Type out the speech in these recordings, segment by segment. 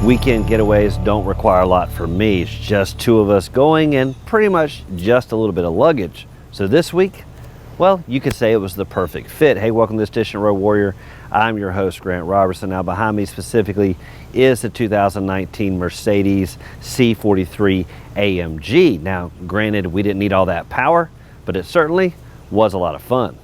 Weekend getaways don't require a lot for me. It's just two of us going and pretty much just a little bit of luggage. So this week, well, you could say it was the perfect fit. Hey, welcome to this edition of Road Warrior. I'm your host, Grant Roberson. Now behind me specifically is the 2019 Mercedes C43 AMG. Now, granted, we didn't need all that power, but it certainly was a lot of fun.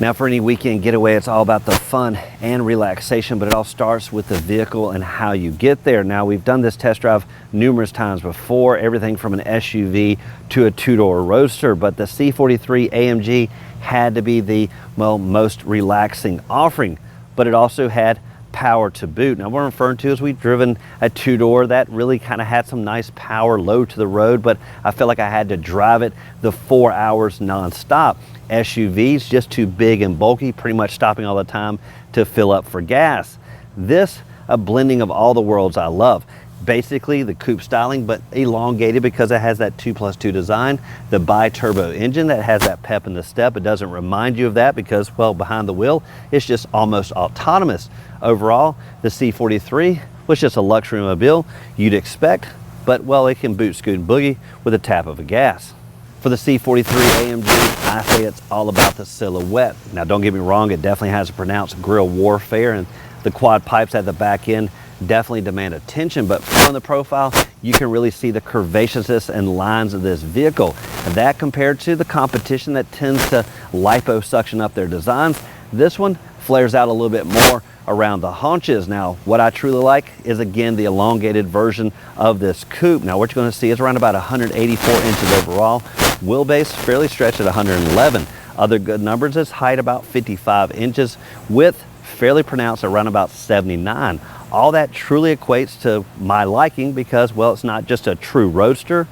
Now for any weekend getaway, it's all about the fun and relaxation, but it all starts with the vehicle and how you get there. Now we've done this test drive numerous times before, everything from an SUV to a two-door roadster, but the C43 AMG had to be the, well, most relaxing offering, but it also had power to boot. Now what I'm referring to is we've driven a two-door that really kind of had some nice power low to the road, but I felt like I had to drive it the 4 hours non-stop. SUVs just too big and bulky, pretty much stopping all the time to fill up for gas. This, a blending of all the worlds I love. Basically the coupe styling, but elongated because it has that 2+2 design. The bi-turbo engine that has that pep in the step. It doesn't remind you of that because, well, behind the wheel, it's just almost autonomous. Overall, the C43 was just a luxury mobile you'd expect, but, well, it can boot, scoot, and boogie with a tap of a gas. For the C43 AMG, I say it's all about the silhouette. Now, don't get me wrong, it definitely has a pronounced grille warfare, and the quad pipes at the back end definitely demand attention, but from the profile, you can really see the curvaceousness and lines of this vehicle. And that compared to the competition that tends to liposuction up their designs, this one flares out a little bit more around the haunches. Now, what I truly like is, again, the elongated version of this coupe. Now, what you're going to see is around about 184 inches overall. Wheelbase fairly stretched at 111. Other good numbers is height about 55 inches. Width fairly pronounced around about 79. All that truly equates to my liking because, well, it's not just a true roadster.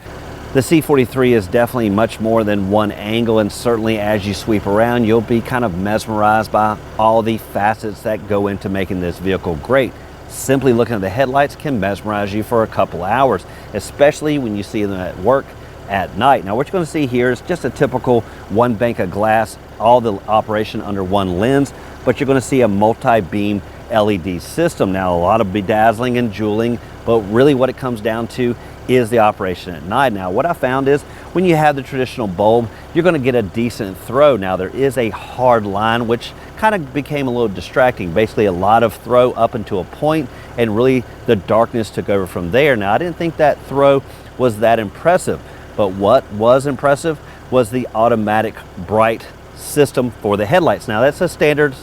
The C43 is definitely much more than one angle, and certainly as you sweep around, you'll be kind of mesmerized by all the facets that go into making this vehicle great. Simply looking at the headlights can mesmerize you for a couple hours, especially when you see them at work at night. Now what you're going to see here is just a typical one bank of glass, all the operation under one lens, but you're going to see a multi-beam LED system. Now a lot of bedazzling and jeweling, but really what it comes down to is the operation at night. Now what I found is when you have the traditional bulb, you're going to get a decent throw. Now there is a hard line which kind of became a little distracting. Basically a lot of throw up until a point, and really the darkness took over from there. Now I didn't think that throw was that impressive, but what was impressive was the automatic bright system for the headlights. Now that's a standard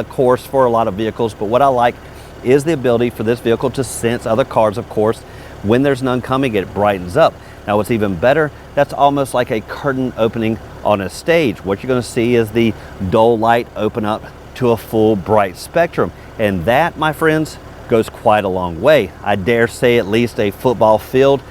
course for a lot of vehicles, but what I like is the ability for this vehicle to sense other cars, of course. When there's none coming, it brightens up. Now what's even better, that's almost like a curtain opening on a stage. What you're going to see is the dull light open up to a full bright spectrum, and that, my friends, goes quite a long way. I dare say at least a football field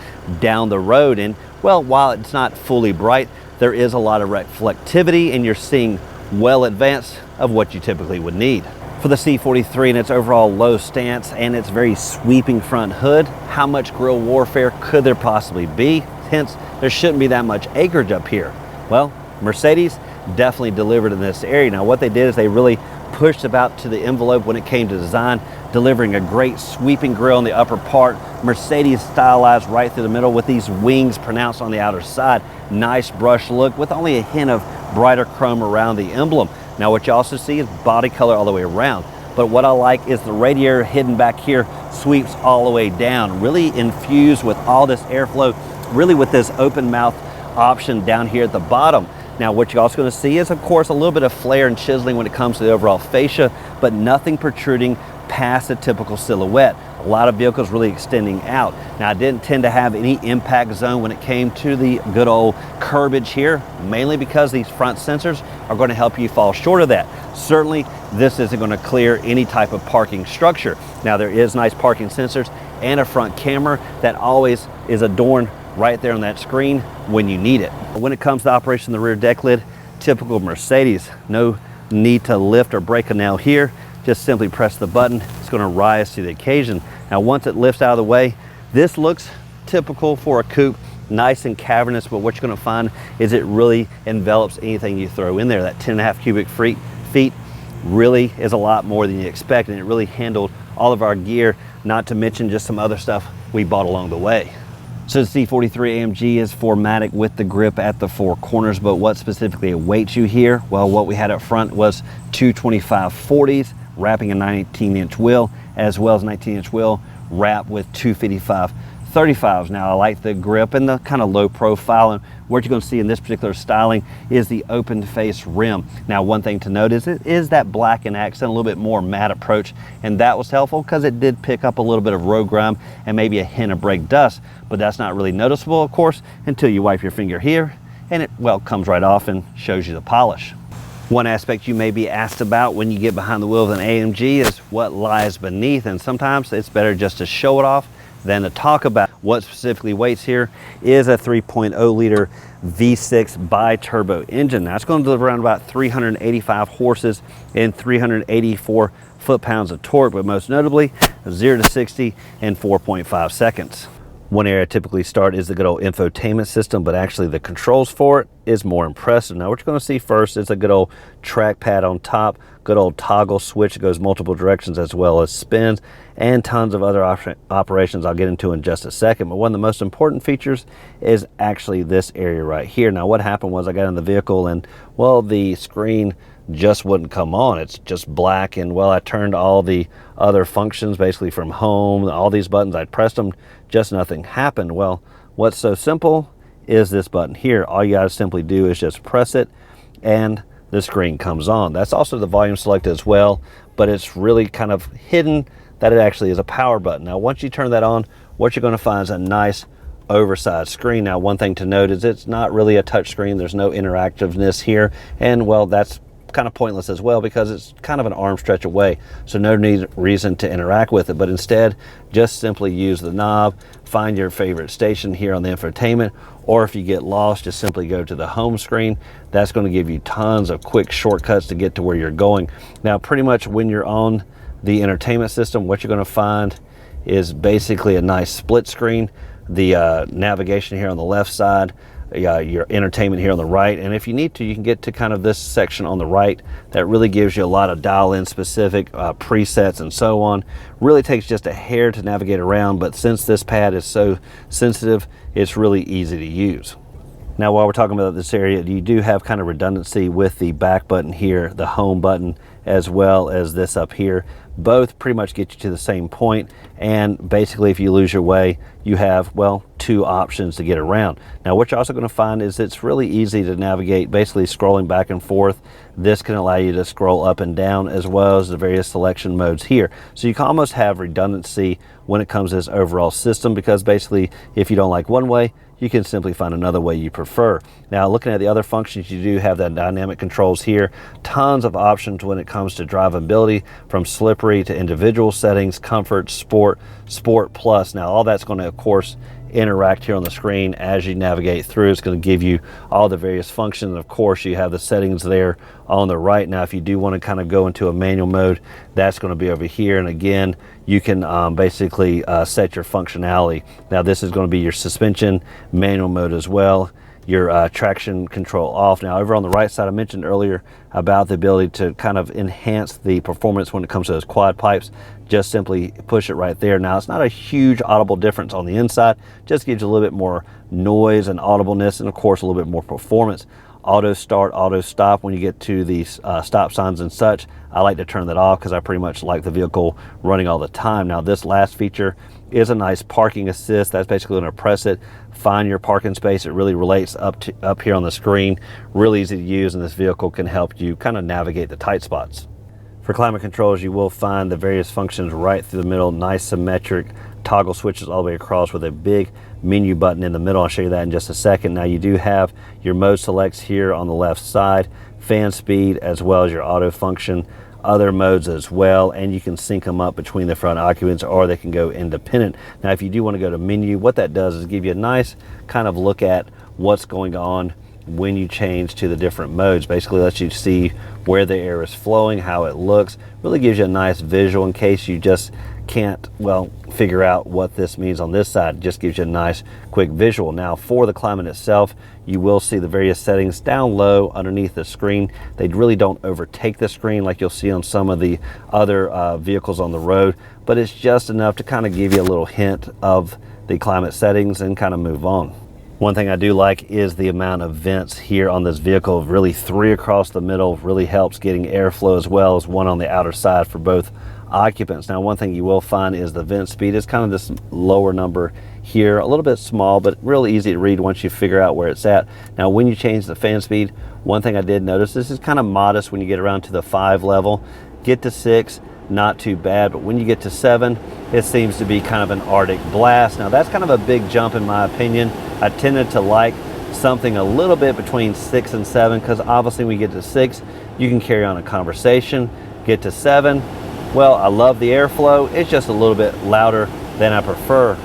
down the road. And, well, while it's not fully bright, there is a lot of reflectivity, and you're seeing well advanced of what you typically would need. For the C43 and its overall low stance and its very sweeping front hood, how much grille warfare could there possibly be? Hence, there shouldn't be that much acreage up here. Well, Mercedes definitely delivered in this area. Now what they did is they really pushed about to the envelope when it came to design, delivering a great sweeping grille in the upper part. Mercedes stylized right through the middle with these wings pronounced on the outer side. Nice brush look with only a hint of brighter chrome around the emblem. Now what you also see is body color all the way around. But what I like is the radiator hidden back here sweeps all the way down, really infused with all this airflow, really with this open mouth option down here at the bottom. Now what you're also going to see is, of course, a little bit of flare and chiseling when it comes to the overall fascia, but nothing protruding past the typical silhouette. A lot of vehicles really extending out. Now I didn't tend to have any impact zone when it came to the good old curbage here, mainly because these front sensors are going to help you fall short of that. Certainly this isn't going to clear any type of parking structure. Now there is nice parking sensors and a front camera that always is adorned right there on that screen when you need it. When it comes to operation of the rear deck lid, typical Mercedes, no need to lift or break a nail here. Just simply press the button, it's going to rise to the occasion. Now once it lifts out of the way, this looks typical for a coupe, nice and cavernous, but what you're going to find is it really envelops anything you throw in there. That 10.5 cubic feet really is a lot more than you expect, and it really handled all of our gear, not to mention just some other stuff we bought along the way. So the C43 AMG is 4MATIC with the grip at the 4 corners, but what specifically awaits you here? Well, what we had up front was two 25/40s wrapping a 19-inch wheel, as well as 19-inch wheel wrapped with two 55/35s. Now I like the grip and the kind of low profile, and what you're going to see in this particular styling is the open face rim. Now one thing to note is it is that black and accent, a little bit more matte approach, and that was helpful because it did pick up a little bit of road grime and maybe a hint of brake dust, but that's not really noticeable, of course, until you wipe your finger here and it, well, comes right off and shows you the polish. One aspect you may be asked about when you get behind the wheel of an AMG is what lies beneath, and sometimes it's better just to show it off than to talk about. What specifically waits here is a 3.0 liter V6 bi-turbo engine. Now it's going to deliver around about 385 horses and 384 foot-pounds of torque, but most notably 0 to 60 in 4.5 seconds. One area I typically start is the good old infotainment system, but actually the controls for it is more impressive. Now what you're going to see first is a good old trackpad on top, good old toggle switch that goes multiple directions as well as spins, and tons of other operations I'll get into in just a second. But one of the most important features is actually this area right here. Now what happened was I got in the vehicle and, well, the screen just wouldn't come on. It's just black, and well, I turned all the other functions basically from home, all these buttons, I pressed them, just nothing happened. Well, what's so simple is this button here. All you gotta simply do is just press it and the screen comes on. That's also the volume select as well, but it's really kind of hidden that it actually is a power button. Now once you turn that on, what you're going to find is a nice oversized screen. Now one thing to note is it's not really a touch screen. There's no interactiveness here, and well, that's kind of pointless as well because it's kind of an arm stretch away, so no reason to interact with it, but instead just simply use the knob, find your favorite station here on the infotainment, or if you get lost, just simply go to the home screen. That's going to give you tons of quick shortcuts to get to where you're going. Now pretty much when you're on the entertainment system, what you're going to find is basically a nice split screen, the navigation here on the left side, your entertainment here on the right, and if you need to, you can get to kind of this section on the right that really gives you a lot of dial-in specific presets and so on. Really takes just a hair to navigate around, but since this pad is so sensitive, it's really easy to use. Now while we're talking about this area, you do have kind of redundancy with the back button here, the home button, as well as this up here. Both pretty much get you to the same point, and basically if you lose your way, you have, well, two options to get around. Now what you're also going to find is it's really easy to navigate, basically scrolling back and forth. This can allow you to scroll up and down as well as the various selection modes here. So you can almost have redundancy when it comes to this overall system, because basically if you don't like one way, you can simply find another way you prefer. Now looking at the other functions, you do have that dynamic controls here. Tons of options when it comes to drivability, from slippery to individual settings, comfort, sport, sport plus. Now all that's going to of course interact here on the screen as you navigate through. It's going to give you all the various functions, and of course you have the settings there on the right. Now if you do want to kind of go into a manual mode, that's going to be over here, and again you can basically set your functionality. Now this is going to be your suspension manual mode as well, your traction control off. Now over on the right side, I mentioned earlier about the ability to kind of enhance the performance when it comes to those quad pipes. Just simply push it right there. Now it's not a huge audible difference on the inside, just gives you a little bit more noise and audibleness, and of course a little bit more performance. Auto start, auto stop when you get to these stop signs and such. I like to turn that off because I pretty much like the vehicle running all the time. Now this last feature is a nice parking assist. That's basically going to press it, find your parking space. It really relates up here on the screen. Really easy to use, and this vehicle can help you kind of navigate the tight spots. For climate controls, you will find the various functions right through the middle, nice symmetric toggle switches all the way across with a big menu button in the middle. I'll show you that in just a second. Now you do have your mode selects here on the left side, fan speed, as well as your auto function, other modes as well, and you can sync them up between the front occupants, or they can go independent. Now if you do want to go to menu, what that does is give you a nice kind of look at what's going on when you change to the different modes. Basically lets you see where the air is flowing, how it looks, really gives you a nice visual in case you just can't, well, figure out what this means on this side, it just gives you a nice quick visual. Now for the climate itself, you will see the various settings down low underneath the screen. They really don't overtake the screen like you'll see on some of the other vehicles on the road, but it's just enough to kind of give you a little hint of the climate settings and kind of move on. One thing I do like is the amount of vents here on this vehicle. Really 3 across the middle, really helps getting airflow, as well as 1 on the outer side for both occupants. Now one thing you will find is the vent speed is kind of this lower number here, a little bit small, but really easy to read once you figure out where it's at. Now when you change the fan speed, one thing I did notice, this is kind of modest when you get around to the 5 level. Get to 6, not too bad, but when you get to 7, it seems to be kind of an Arctic blast. Now that's kind of a big jump in my opinion. I tended to like something a little bit between 6 and 7, because obviously when you get to 6, you can carry on a conversation. Get to 7, well, I love the airflow. It's just a little bit louder than I prefer.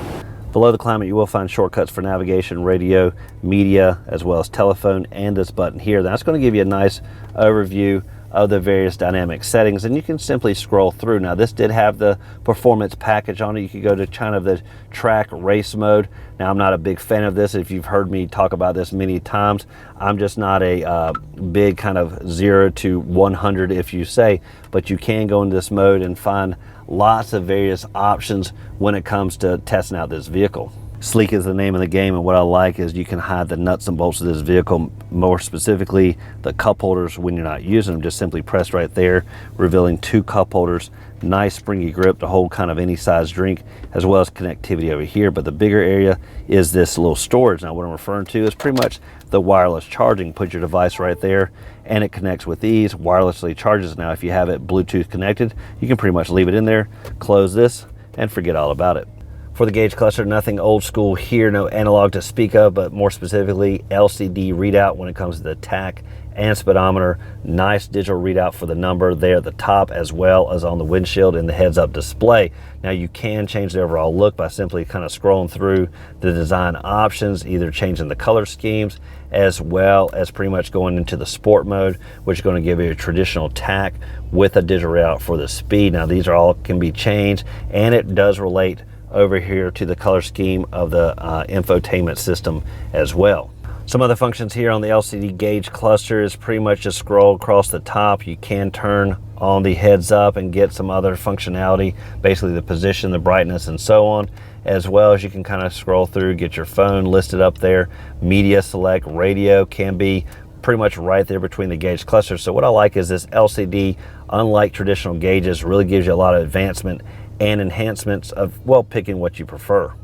Below the climate, you will find shortcuts for navigation, radio, media, as well as telephone, and this button here. That's going to give you a nice overview of the various dynamic settings, and you can simply scroll through. Now this did have the performance package on it. You could go to kind of the track race mode. Now I'm not a big fan of this. If you've heard me talk about this many times, I'm just not a big kind of 0 to 100 if you say, but you can go into this mode and find lots of various options when it comes to testing out this vehicle. Sleek is the name of the game, and what I like is you can hide the nuts and bolts of this vehicle, more specifically the cup holders when you're not using them. Just simply press right there, revealing 2 cup holders. Nice springy grip to hold kind of any size drink, as well as connectivity over here. But the bigger area is this little storage. Now what I'm referring to is pretty much the wireless charging. Put your device right there and it connects with ease, wirelessly charges. Now if you have it Bluetooth connected, you can pretty much leave it in there, close this, and forget all about it. For the gauge cluster, nothing old school here, no analog to speak of, but more specifically LCD readout when it comes to the tach and speedometer. Nice digital readout for the number there at the top, as well as on the windshield and the heads-up display. Now you can change the overall look by simply kind of scrolling through the design options, either changing the color schemes, as well as pretty much going into the sport mode, which is going to give you a traditional tach with a digital readout for the speed. Now these are all can be changed, and it does relate over here to the color scheme of the infotainment system as well. Some other functions here on the LCD gauge cluster is pretty much just scroll across the top. You can turn on the heads up and get some other functionality, basically the position, the brightness, and so on, as well as you can kind of scroll through, get your phone listed up there. Media select, radio can be pretty much right there between the gauge clusters. So what I like is this LCD, unlike traditional gauges, really gives you a lot of advancement and enhancements of, well, picking what you prefer.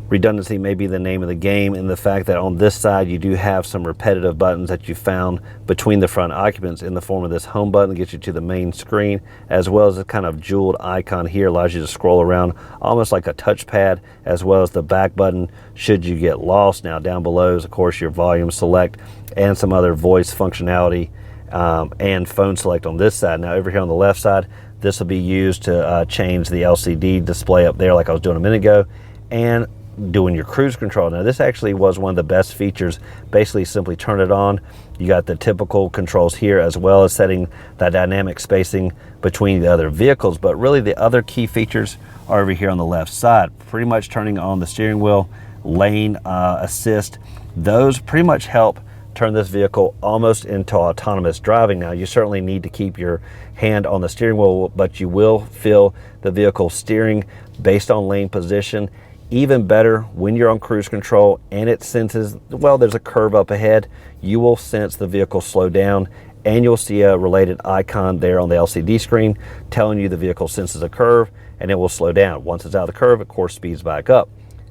Redundancy may be the name of the game in the fact that on this side you do have some repetitive buttons that you found between the front occupants in the form of this home button that gets you to the main screen, as well as a kind of jeweled icon here, allows you to scroll around almost like a touchpad, as well as the back button should you get lost. Now down below is of course your volume select and some other voice functionality and phone select on this side. Now over here on the left side, this will be used to change the LCD display up there like I was doing a minute ago, and doing your cruise control. Now this actually was one of the best features. Basically simply turn it on. You got the typical controls here, as well as setting that dynamic spacing between the other vehicles, but really the other key features are over here on the left side. Pretty much turning on the steering wheel, lane assist. Those pretty much help turn this vehicle almost into autonomous driving. Now you certainly need to keep your hand on the steering wheel, but you will feel the vehicle steering based on lane position. Even better when you're on cruise control and it senses, well, there's a curve up ahead, you will sense the vehicle slow down, and you'll see a related icon there on the LCD screen telling you the vehicle senses a curve and it will slow down. Once it's out of the curve, of course, speeds back up.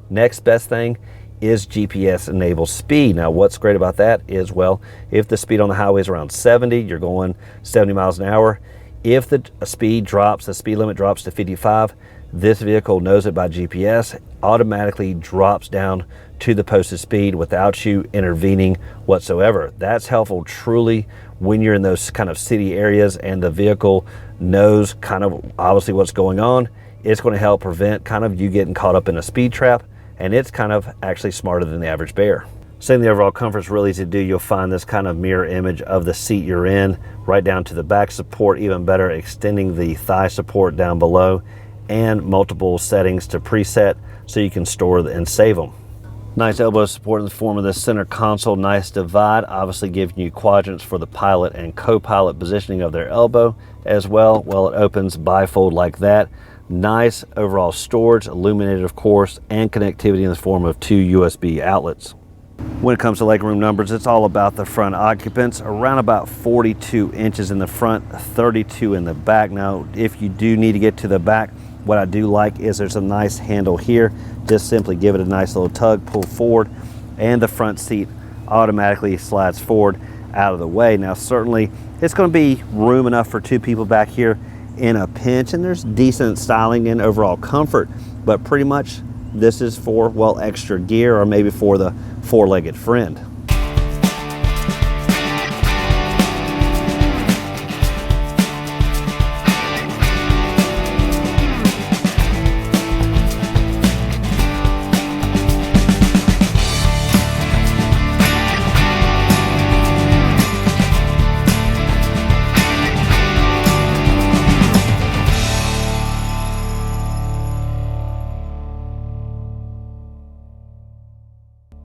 Next best thing is GPS enabled speed. Now what's great about that is, well, if the speed on the highway is around 70, you're going 70 miles an hour. If the speed drops, the speed limit drops to 55, this vehicle knows it by GPS, automatically drops down to the posted speed without you intervening whatsoever. That's helpful truly when you're in those kind of city areas and the vehicle knows kind of obviously what's going on. It's going to help prevent kind of you getting caught up in a speed trap, and it's kind of actually smarter than the average bear. Saying the overall comfort's really easy to do. You'll find this kind of mirror image of the seat you're in, right down to the back support, even better, extending the thigh support down below, and multiple settings to preset so you can store and save them. Nice elbow support in the form of this center console, nice divide, obviously giving you quadrants for the pilot and co-pilot positioning of their elbow as well. Well, it opens bifold like that. Nice overall storage, illuminated of course, and connectivity in the form of 2 USB outlets. When it comes to legroom numbers, it's all about the front occupants, around about 42 inches in the front, 32 in the back. Now, if you do need to get to the back, what I do like is there's a nice handle here. Just simply give it a nice little tug, pull forward, and the front seat automatically slides forward out of the way. Now, certainly it's going to be room enough for 2 people back here in a pinch, and there's decent styling and overall comfort, but pretty much this is for, well, extra gear or maybe for the 4-legged friend.